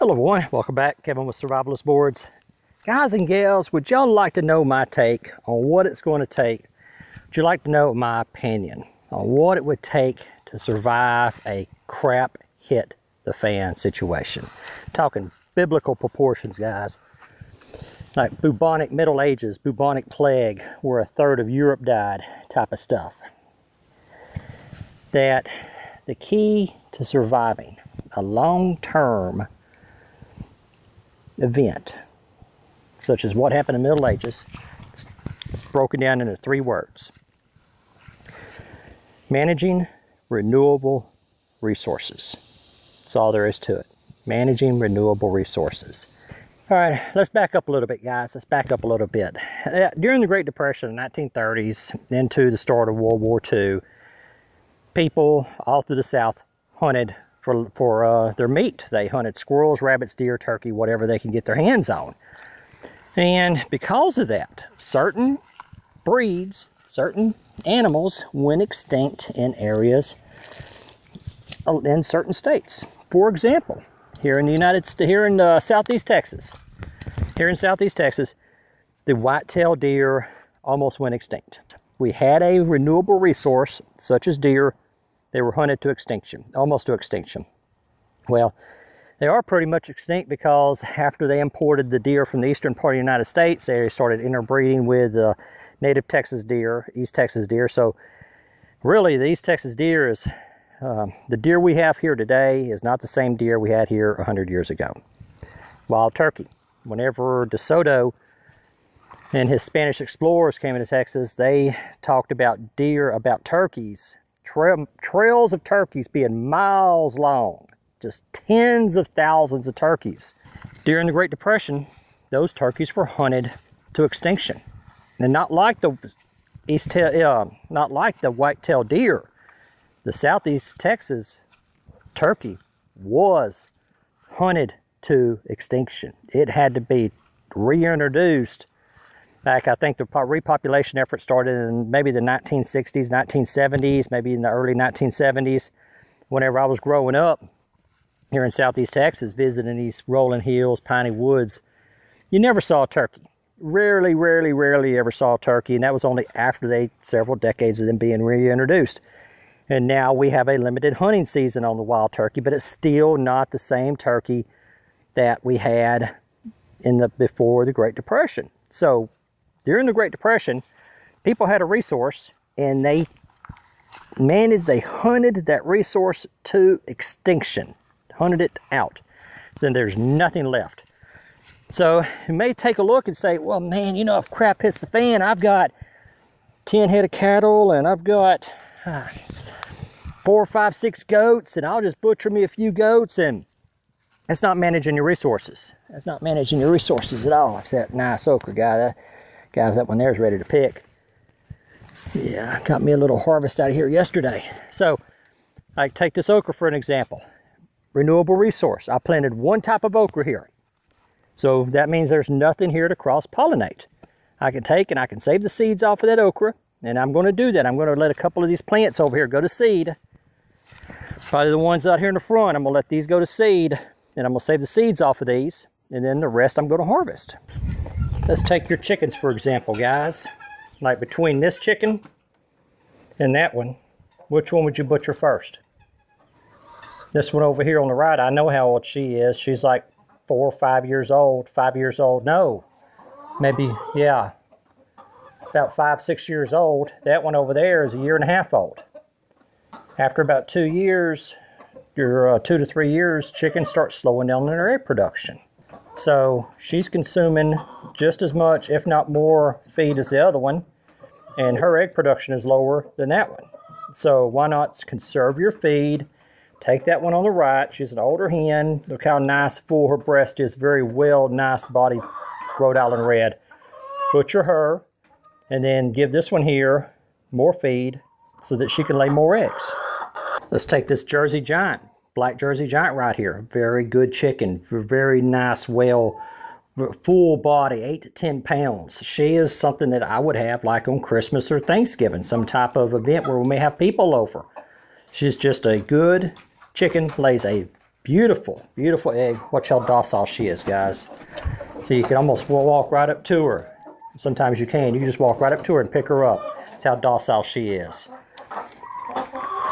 Hello everyone, welcome back. Kevin with Survivalist Boards. Guys and gals, would y'all like to know my take on what it's going to take? Would you like to know my opinion on what it would take to survive a crap hit the fan situation? I'm talking biblical proportions, guys. Like bubonic Middle Ages, bubonic plague, where a third of Europe died type of stuff. That the key to surviving a long-term event, such as what happened in the Middle Ages, it's broken down into 3 words. Managing renewable resources. That's all there is to it. Managing renewable resources. All right, let's back up a little bit, guys. Let's back up a little bit. During the Great Depression, the 1930s, into the start of World War II, people all through the South hunted for their meat. They hunted squirrels, rabbits, deer, turkey, whatever they can get their hands on. And because of that, certain breeds, certain animals went extinct in areas in certain states. For example, here in Southeast Texas, the white-tailed deer almost went extinct. We had a renewable resource such as deer. They were hunted to extinction, almost to extinction. Well, they are pretty much extinct because after they imported the deer from the eastern part of the United States, they started interbreeding with native Texas deer, East Texas deer. So really, the East Texas deer is, the deer we have here today is not the same deer we had here 100 years ago. Wild turkey. Whenever DeSoto and his Spanish explorers came into Texas, they talked about turkeys, trails of turkeys being miles long, just tens of thousands of turkeys. During the Great Depression, those turkeys were hunted to extinction. And not like the white-tailed deer. The Southeast Texas turkey was hunted to extinction. It had to be reintroduced. Back, I think the repopulation effort started in maybe the 1960s, 1970s, maybe in the early 1970s. Whenever I was growing up here in Southeast Texas, visiting these rolling hills, piney woods, you never saw a turkey. Rarely ever saw a turkey, and that was only after several decades of them being reintroduced. And now we have a limited hunting season on the wild turkey, but it's still not the same turkey that we had before the Great Depression. So during the Great Depression, people had a resource and they hunted that resource to extinction, hunted it out. So then there's nothing left. So you may take a look and say, well, man, you know, if crap hits the fan, I've got 10 head of cattle and I've got 4, 5, 6 goats, and I'll just butcher me a few goats, and that's not managing your resources. That's not managing your resources at all. It's that nice okra guy. Guys, that one there is ready to pick. Yeah, got me a little harvest out of here yesterday. So, I take this okra for an example. Renewable resource. I planted one type of okra here. So, that means there's nothing here to cross-pollinate. I can take and I can save the seeds off of that okra, and I'm going to do that. I'm going to let a couple of these plants over here go to seed. Probably the ones out here in the front, I'm going to let these go to seed, and I'm going to save the seeds off of these, and then the rest I'm going to harvest. Let's take your chickens, for example, guys. Like between this chicken and that one, which one would you butcher first? This one over here on the right, I know how old she is. She's like 4 or 5 years old. 5 years old, no. Maybe, yeah. About 5, 6 years old. That one over there is 1.5 years old. After about 2 years, your 2 to 3 years, chickens start slowing down in their egg production. So she's consuming just as much, if not more, feed as the other one, and her egg production is lower than that one. So why not conserve your feed? Take that one on the right. She's an older hen. Look how nice, full her breast is. Very well, nice body, Rhode Island red. Butcher her, and then give this one here more feed so that she can lay more eggs. Let's take this Jersey Giant. Black Jersey Giant right here. Very good chicken. Very nice, full body, 8 to 10 pounds. She is something that I would have like on Christmas or Thanksgiving, some type of event where we may have people over. She's just a good chicken, lays a Beautiful, beautiful egg. Watch how docile she is, guys. So you can almost walk right up to her. Sometimes you can. You can just walk right up to her and pick her up. That's how docile she is.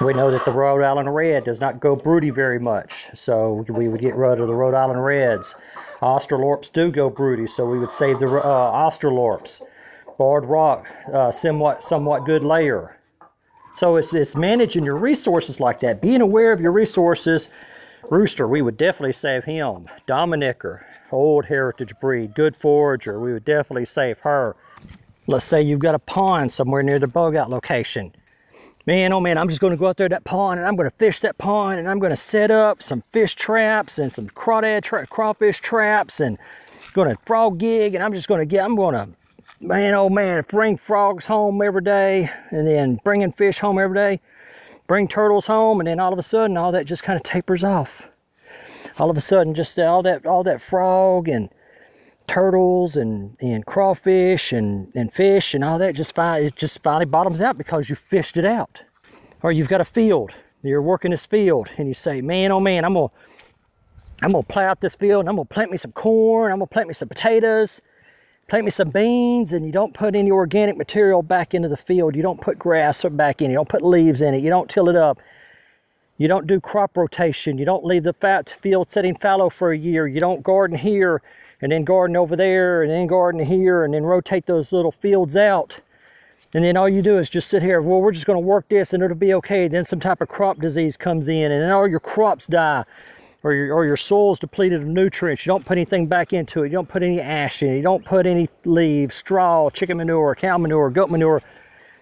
We know that the Rhode Island Red does not go broody very much, so we would get rid of the Rhode Island Reds. Australorps do go broody, so we would save the Australorps. Barred Rock, somewhat good layer. So it's managing your resources like that. Being aware of your resources. Rooster, we would definitely save him. Dominicker, old heritage breed, good forager, we would definitely save her. Let's say you've got a pond somewhere near the bug out location. Man, oh man, I'm just going to go out there to that pond and I'm going to fish that pond and I'm going to set up some fish traps and some crawfish traps and going to frog gig, and I'm going to, man, oh man, bring frogs home every day and then bringing fish home every day, bring turtles home, and then all of a sudden all that just kind of tapers off. All of a sudden just all that frog and turtles and crawfish and fish and all that just finally bottoms out because you fished it out. Or you've got a field, you're working this field and you say, man, oh man, I'm gonna plow out this field and I'm gonna plant me some corn, I'm gonna plant me some potatoes, plant me some beans, and you don't put any organic material back into the field. You don't put grass back in, you don't put leaves in it, you don't till it up. You don't do crop rotation, you don't leave the field sitting fallow for a year, you don't garden here and then garden over there and then garden here and then rotate those little fields out. And then all you do is just sit here, well, we're just gonna work this and it'll be okay. Then some type of crop disease comes in and then all your crops die, or your soil's depleted of nutrients. You don't put anything back into it. You don't put any ash in it. You don't put any leaves, straw, chicken manure, cow manure, goat manure.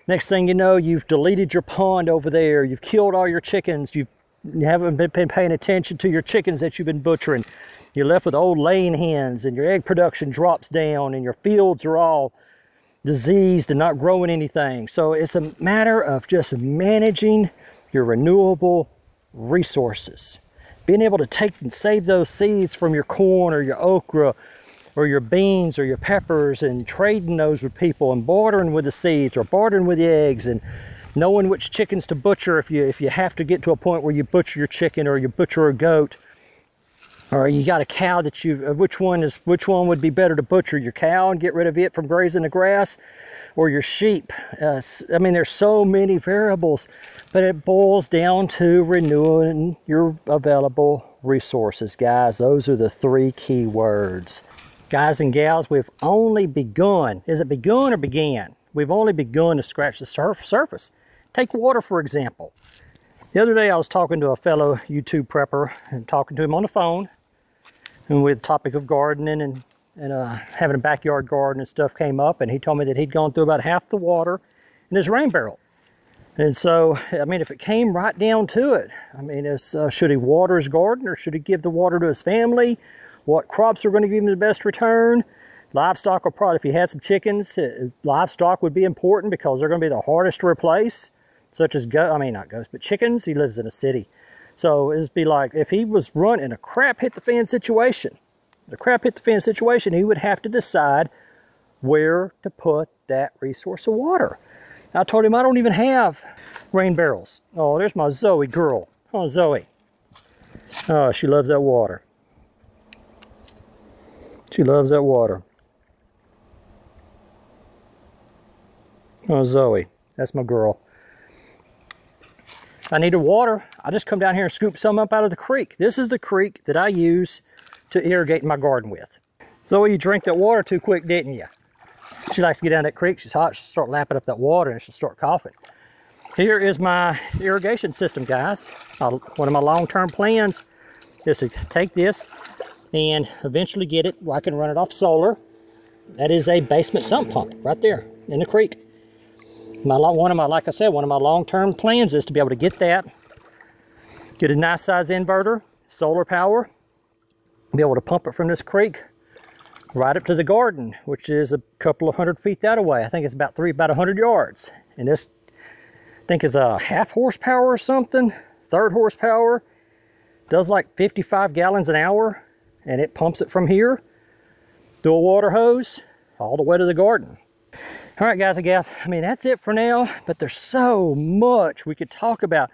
Next thing you know, you've deleted your pond over there. You've killed all your chickens. You haven't been paying attention to your chickens that you've been butchering. You're left with old laying hens and your egg production drops down and your fields are all diseased and not growing anything. So it's a matter of just managing your renewable resources. Being able to take and save those seeds from your corn or your okra or your beans or your peppers and trading those with people and bartering with the seeds or bartering with the eggs, and knowing which chickens to butcher if you have to get to a point where you butcher your chicken or you butcher a goat, or you got a cow that which one would be better to butcher, your cow and get rid of it from grazing the grass, or your sheep. I mean, there's so many variables, but it boils down to renewing your available resources, guys. Those are the three key words. Guys and gals, we've only begun. Is it begun or began? We've only begun to scratch the surface. Take water, for example. The other day I was talking to a fellow YouTube prepper and talking to him on the phone, and with the topic of gardening and having a backyard garden and stuff came up, and he told me that he'd gone through about half the water in his rain barrel. And so, I mean, if it came right down to it, I mean, should he water his garden or should he give the water to his family? What crops are going to give him the best return? Livestock will probably, if he had some chickens, livestock would be important because they're going to be the hardest to replace, such as not ghosts, but chickens. He lives in a city. So it'd be like if he was running a crap hit the fan situation, he would have to decide where to put that resource of water. I told him I don't even have rain barrels. Oh, there's my Zoe girl. Oh, Zoe. Oh, she loves that water. She loves that water. Oh, Zoe. That's my girl. If I needed water, I just come down here and scoop some up out of the creek. This is the creek that I use to irrigate my garden with. Zoe, you drank that water too quick, didn't you? She likes to get down that creek. She's hot. She'll start lapping up that water and she'll start coughing. Here is my irrigation system, guys. One of my long-term plans is to take this and eventually get it where I can run it off solar. That is a basement sump pump right there in the creek. Like I said, one of my long-term plans is to be able to get that, get a nice size inverter, solar power, be able to pump it from this creek right up to the garden, which is a couple of 100 feet that away. I think it's about 100 yards. And this, I think, is a half horsepower or something, third horsepower. Does like 55 gallons an hour, and it pumps it from here, dual water hose, all the way to the garden. All right, guys and gals, I mean, that's it for now, but there's so much we could talk about.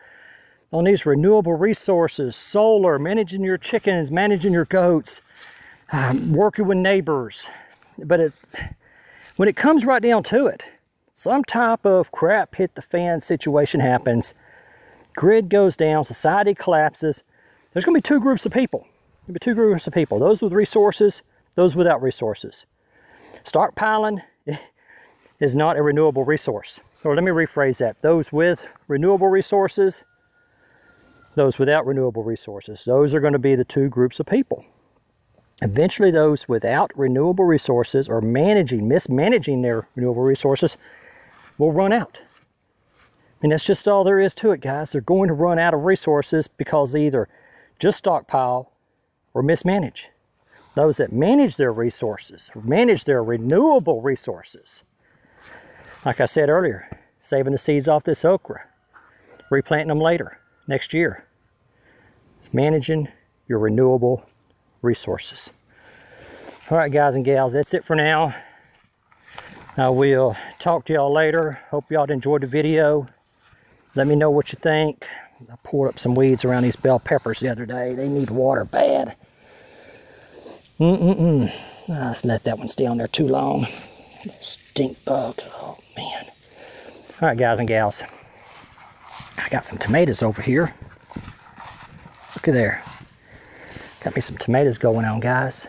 on these renewable resources, solar, managing your chickens, managing your goats, working with neighbors. But when it comes right down to it, some type of crap hit the fan situation happens, grid goes down, society collapses. There's going to be two groups of people. There'll be two groups of people, those with resources, those without resources. Stockpiling is not a renewable resource. Or let me rephrase that. Those with renewable resources, those without renewable resources. Those are going to be the two groups of people. Eventually those without renewable resources or mismanaging their renewable resources will run out. And that's just all there is to it, guys. They're going to run out of resources because they either just stockpile or mismanage. Those that manage their resources, manage their renewable resources, like I said earlier, saving the seeds off this okra, replanting them later, next year. Managing your renewable resources. All right, guys and gals, that's it for now. I will talk to y'all later. Hope y'all enjoyed the video. Let me know what you think. I poured up some weeds around these bell peppers the other day. They need water bad. Let's let that one stay on there too long. Stink bug. Oh, man. All right, guys and gals. I got some tomatoes over here. Look at there. Got me some tomatoes going on, guys.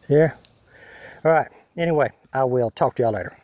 Here. All right. Anyway, I will talk to y'all later.